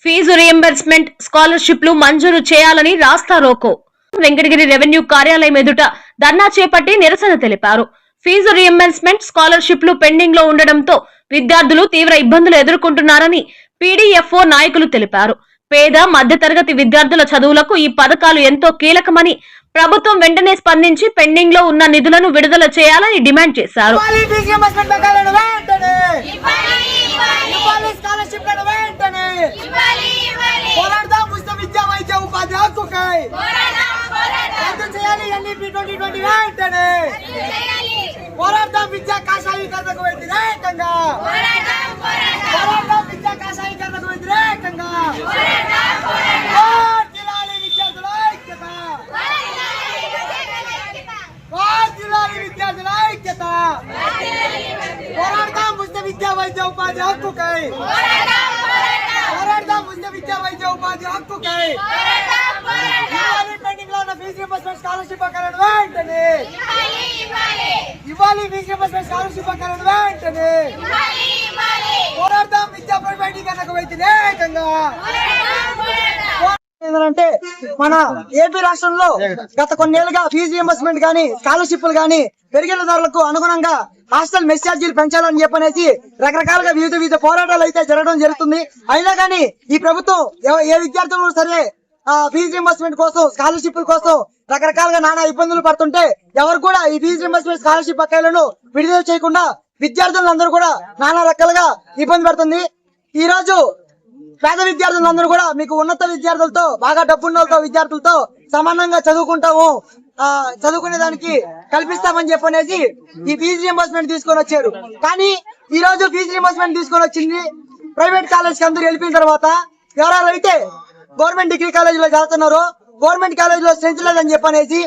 Fee reimbursement స్కాలర్షిప్లు మంజూరు చేయాలని రాస్తా రోకో వెంకటగిరి రెవెన్యూ కార్యాలయం ఎదుట ధర్నా చేపట్టి నిరసన తెలిపారు. ఫీజు రియంబర్స్మెంట్ స్కాలర్షిప్లు పెండింగ్ లో ఉండడంతో విద్యార్థులు తీవ్ర ఇబ్బందులు ఎదుర్కొంటున్నారని పీడీఎఫ్ఓ నాయకులు తెలిపారు. పేద మధ్యతరగతి విద్యార్థుల చదువులకు ఈ పథకాలు ఎంతో కీలకమని ప్రభుత్వం వెంటనే స్పందించి పెండింగ్ లో ఉన్న నిధులను విడుదల చేయాలని డిమాండ్ చేశారు. విద్యా వైద్య ఉపాధి హక్కుకై పోరాడదాం. విద్యా వైద్య ఉపాధి హక్కుకై పెండింగ్ లో ఉన్న ఫీజు రీయింబర్స్మెంట్ స్కాలర్షిప్ బకాయిలను వెంటనే ఇవ్వాలి. ఫీజు రీయింబర్స్మెంట్ స్కాలర్షిప్ బకాయిలను వెంటనే పోరాడదాం. విద్యా ప్రైవేటీకరణకు వ్యతిరేకంగా ఏంటంటే మన ఏపీ రాష్ట్రంలో గత కొన్నేళ్లుగా ఫీజు రియంబర్స్మెంట్ గానీ స్కాలర్షిప్లు గానీ పెరిగిన ధరలకు అనుగుణంగా హాస్టల్ మెస్ ఛార్జీలు పెంచాలని చెప్పనేసి రకరకాలుగా వివిధ పోరాటాలు అయితే జరగడం జరుగుతుంది. అయినా కానీ ఈ ప్రభుత్వం ఏ విద్యార్థులు సరే ఫీజు రియంబర్స్మెంట్ కోసం స్కాలర్షిప్ల కోసం రకరకాలుగా నానా ఇబ్బందులు పడుతుంటే ఎవరు కూడా ఈ ఫీజు రియంబర్స్మెంట్ స్కాలర్షిప్ బకాయిలను విడుదల చేయకుండా విద్యార్థులందరూ కూడా నానా రకాలుగా ఇబ్బంది పడుతుంది. ఈ రోజు పేద విద్యార్థులందరూ కూడా మీకు ఉన్నత విద్యార్థులతో బాగా డబ్బున్న విద్యార్థులతో సమానంగా చదువుకుంటాము, చదువుకునే దానికి కల్పిస్తామని చెప్పనేసి ఈ ఫీజు రియంబర్స్మెంట్ తీసుకొని వచ్చారు. కానీ ఈ రోజు ఫీజు రియంబర్స్మెంట్ తీసుకొని వచ్చింది ప్రైవేట్ కాలేజ్ కి అందరూ వెళ్ళిపోయిన తర్వాత ఎవరైతే గవర్నమెంట్ డిగ్రీ కాలేజ్ లో చదువుతున్నారో గవర్నమెంట్ కాలేజ్ లో స్ట్రెంత్ లేదని చెప్పనేసి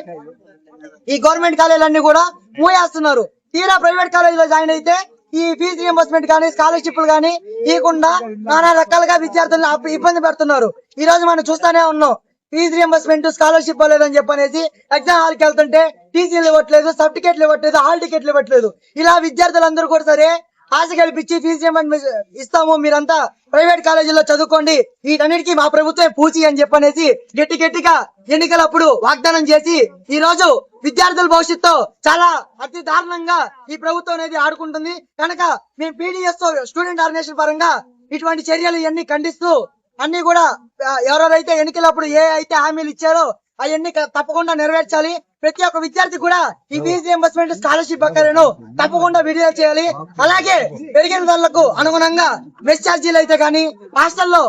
ఈ గవర్నమెంట్ కాలేజీలన్నీ కూడా మూయేస్తున్నారు. తీరా ప్రైవేట్ కాలేజ్ లో జాయిన్ అయితే ఈ ఫీజు రియంబర్స్మెంట్ కానీ స్కాలర్షిప్లు కానీ ఇవ్వకుండా నానా రకాలుగా విద్యార్థులను ఇబ్బంది పెడుతున్నారు. ఈ రోజు మనం చూస్తానే ఉన్నాం. ఫీజు రియంబర్స్మెంట్ స్కాలర్షిప్ లేదని చెప్పనేసి ఎగ్జామ్ హాల్కి వెళ్తుంటే టీసీలు ఇవ్వట్లేదు, సర్టిఫికేట్లు ఇవ్వట్లేదు, హాల్ టికెట్లు ఇవ్వట్లేదు. ఇలా విద్యార్థులందరూ కూడా సరే ఆశ కల్పించి ఫీజు రియంబర్స్మెంట్ ఇస్తాము, మీరంతా ప్రైవేట్ కాలేజీలో చదువుకోండి, వీటన్నిటికీ మా ప్రభుత్వం పూచి అని చెప్పనేసి గట్టిగా ఎన్నికలప్పుడు వాగ్దానం చేసి ఈ రోజు విద్యార్థుల భవిష్యత్తు చాలా అతి దారుణంగా ఈ ప్రభుత్వం అనేది ఆడుకుంటుంది. కనుక మేము పీడీఎస్ స్టూడెంట్ ఆర్గనైజేషన్ పరంగా ఇటువంటి చర్యలు ఇవన్నీ ఖండిస్తూ అన్ని కూడా ఎవరెవరైతే ఎన్నికలప్పుడు ఏ అయితే హామీలు ఇచ్చారో అవన్నీ తప్పకుండా నెరవేర్చాలి. ప్రతి ఒక్క విద్యార్థి కూడా ఈ ఫీజు రియంబర్స్మెంట్ స్కాలర్షిప్ బకాయిలను తప్పకుండా విడుదల చేయాలి. అలాగే పెరిగిన ధరలకు అనుగుణంగా మెస్ ఛార్జీలు అయితే కానీ హాస్టల్లో